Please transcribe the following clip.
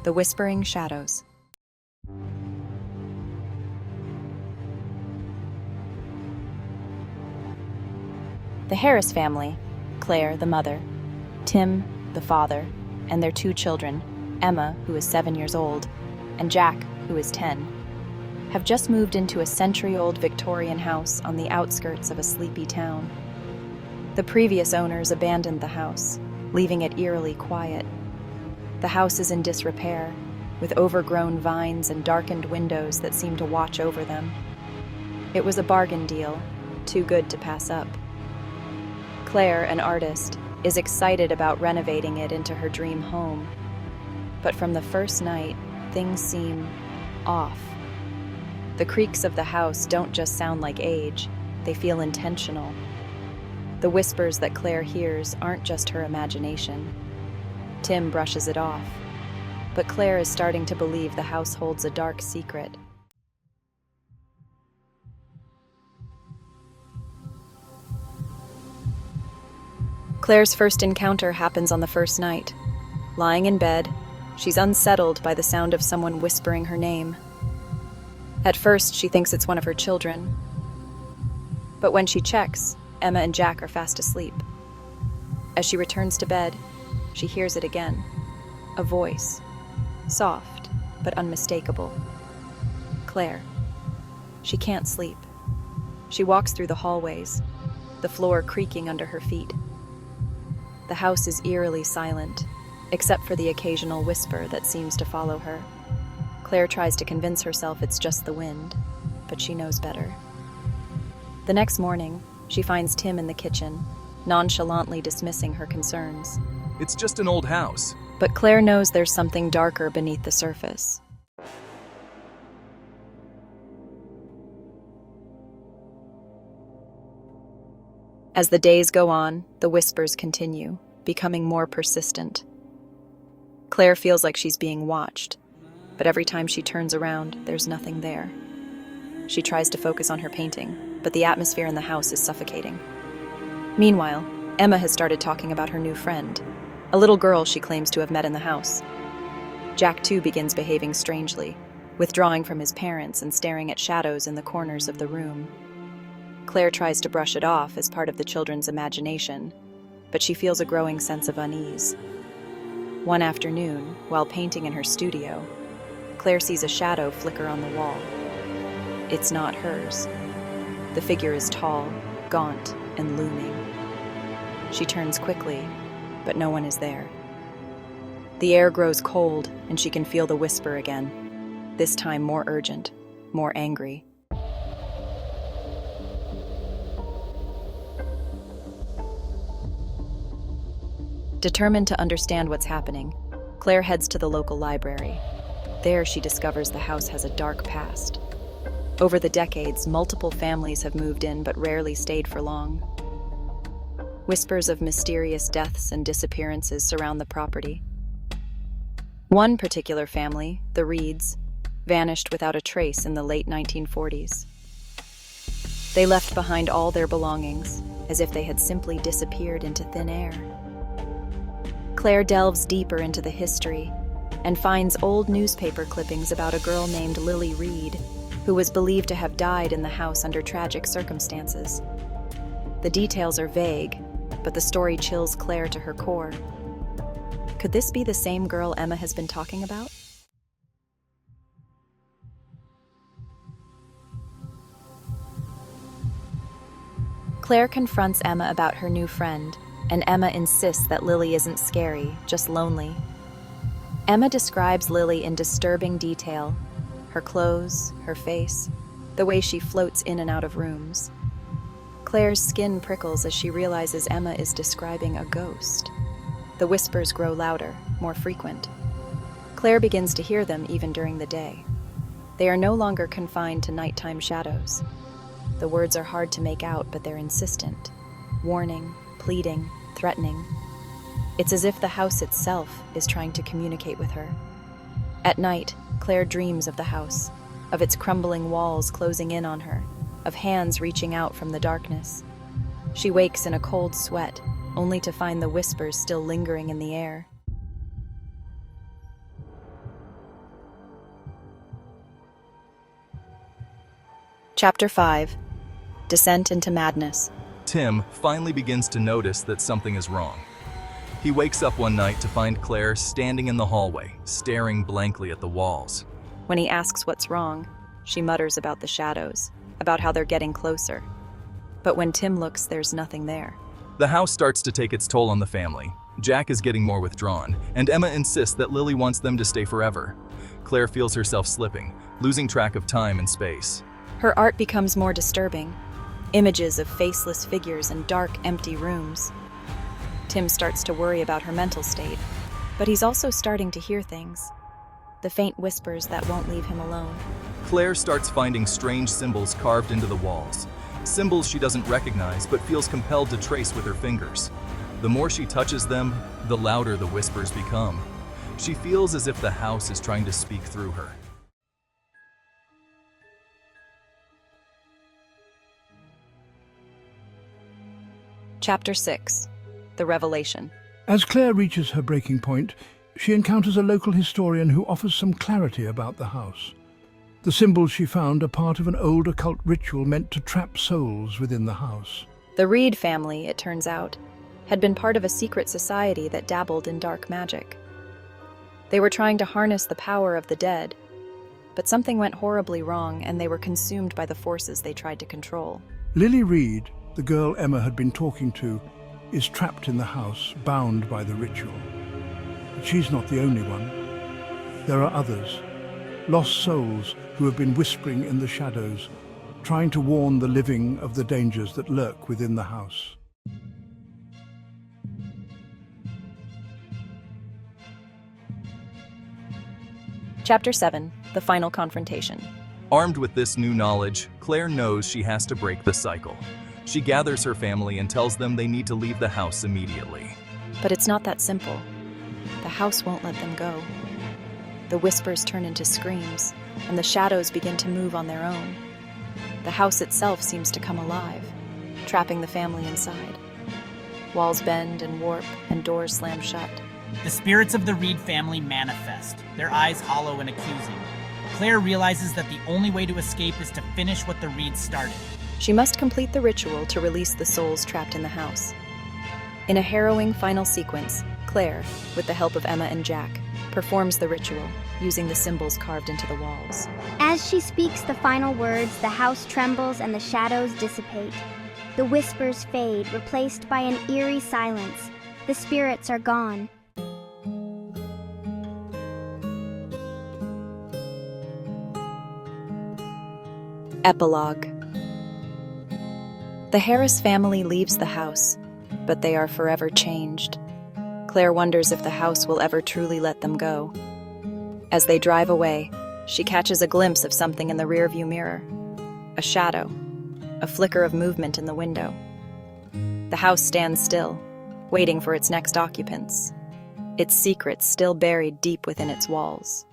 The Whispering Shadows. The Harris family, Claire, the mother, Tim, the father, and their two children, Emma, who is 7 years old, and Jack, who is 10, have just moved into a century-old Victorian house on the outskirts of a sleepy town. The previous owners abandoned the house, leaving it eerily quiet. The house is in disrepair, with overgrown vines and darkened windows that seem to watch over them. It was a bargain deal, too good to pass up. Claire, an artist, is excited about renovating it into her dream home. But from the first night, things seem off. The creaks of the house don't just sound like age, they feel intentional. The whispers that Claire hears aren't just her imagination. Tim brushes it off, but Claire is starting to believe the house holds a dark secret. Claire's first encounter happens on the first night. Lying in bed, she's unsettled by the sound of someone whispering her name. At first, she thinks it's one of her children. But when she checks, Emma and Jack are fast asleep. As she returns to bed, she hears it again. A voice. Soft, but unmistakable. Claire. She can't sleep. She walks through the hallways, the floor creaking under her feet. The house is eerily silent, except for the occasional whisper that seems to follow her. Claire tries to convince herself it's just the wind, but she knows better. The next morning, she finds Tim in the kitchen, nonchalantly dismissing her concerns. It's just an old house. But Claire knows there's something darker beneath the surface. As the days go on, the whispers continue, becoming more persistent. Claire feels like she's being watched, but every time she turns around, there's nothing there. She tries to focus on her painting, but the atmosphere in the house is suffocating. Meanwhile, Emma has started talking about her new friend, a little girl she claims to have met in the house. Jack, too, begins behaving strangely, withdrawing from his parents and staring at shadows in the corners of the room. Claire tries to brush it off as part of the children's imagination, but she feels a growing sense of unease. One afternoon, while painting in her studio, Claire sees a shadow flicker on the wall. It's not hers. The figure is tall, gaunt, and looming. She turns quickly, but no one is there. The air grows cold, and she can feel the whisper again, this time more urgent, more angry. Determined to understand what's happening, Claire heads to the local library. There, she discovers the house has a dark past. Over the decades, multiple families have moved in but rarely stayed for long. Whispers of mysterious deaths and disappearances surround the property. One particular family, the Reeds, vanished without a trace in the late 1940s. They left behind all their belongings, as if they had simply disappeared into thin air. Claire delves deeper into the history and finds old newspaper clippings about a girl named Lily Reed, who was believed to have died in the house under tragic circumstances. The details are vague, but the story chills Claire to her core. Could this be the same girl Emma has been talking about? Claire confronts Emma about her new friend, and Emma insists that Lily isn't scary, just lonely. Emma describes Lily in disturbing detail: her clothes, her face, the way she floats in and out of rooms. Claire's skin prickles as she realizes Emma is describing a ghost. The whispers grow louder, more frequent. Claire begins to hear them even during the day. They are no longer confined to nighttime shadows. The words are hard to make out, but they're insistent. Warning, pleading, threatening. It's as if the house itself is trying to communicate with her. At night, Claire dreams of the house, of its crumbling walls closing in on her, of hands reaching out from the darkness. She wakes in a cold sweat, only to find the whispers still lingering in the air. Chapter 5. Descent into Madness. Tim finally begins to notice that something is wrong. He wakes up one night to find Claire standing in the hallway, staring blankly at the walls. When he asks what's wrong, she mutters about the shadows, about how they're getting closer. But when Tim looks, there's nothing there. The house starts to take its toll on the family. Jack is getting more withdrawn, and Emma insists that Lily wants them to stay forever. Claire feels herself slipping, losing track of time and space. Her art becomes more disturbing. Images of faceless figures in dark, empty rooms. Tim starts to worry about her mental state, but he's also starting to hear things. The faint whispers that won't leave him alone. Claire starts finding strange symbols carved into the walls. Symbols she doesn't recognize but feels compelled to trace with her fingers. The more she touches them, the louder the whispers become. She feels as if the house is trying to speak through her. Chapter 6. The Revelation. As Claire reaches her breaking point, she encounters a local historian who offers some clarity about the house. The symbols she found are part of an old occult ritual meant to trap souls within the house. The Reed family, it turns out, had been part of a secret society that dabbled in dark magic. They were trying to harness the power of the dead, but something went horribly wrong and they were consumed by the forces they tried to control. Lily Reed, the girl Emma had been talking to, is trapped in the house, bound by the ritual. But she's not the only one. There are others, lost souls who have been whispering in the shadows, trying to warn the living of the dangers that lurk within the house. Chapter 7. The Final Confrontation. Armed with this new knowledge, Claire knows she has to break the cycle. She gathers her family and tells them they need to leave the house immediately. But it's not that simple. The house won't let them go. The whispers turn into screams, and the shadows begin to move on their own. The house itself seems to come alive, trapping the family inside. Walls bend and warp, and doors slam shut. The spirits of the Reed family manifest, their eyes hollow and accusing. Claire realizes that the only way to escape is to finish what the Reeds started. She must complete the ritual to release the souls trapped in the house. In a harrowing final sequence, Claire, with the help of Emma and Jack, performs the ritual, using the symbols carved into the walls. As she speaks the final words, the house trembles and the shadows dissipate. The whispers fade, replaced by an eerie silence. The spirits are gone. Epilogue. The Harris family leaves the house, but they are forever changed. Claire wonders if the house will ever truly let them go. As they drive away, she catches a glimpse of something in the rearview mirror. A shadow, a flicker of movement in the window. The house stands still, waiting for its next occupants, its secrets still buried deep within its walls.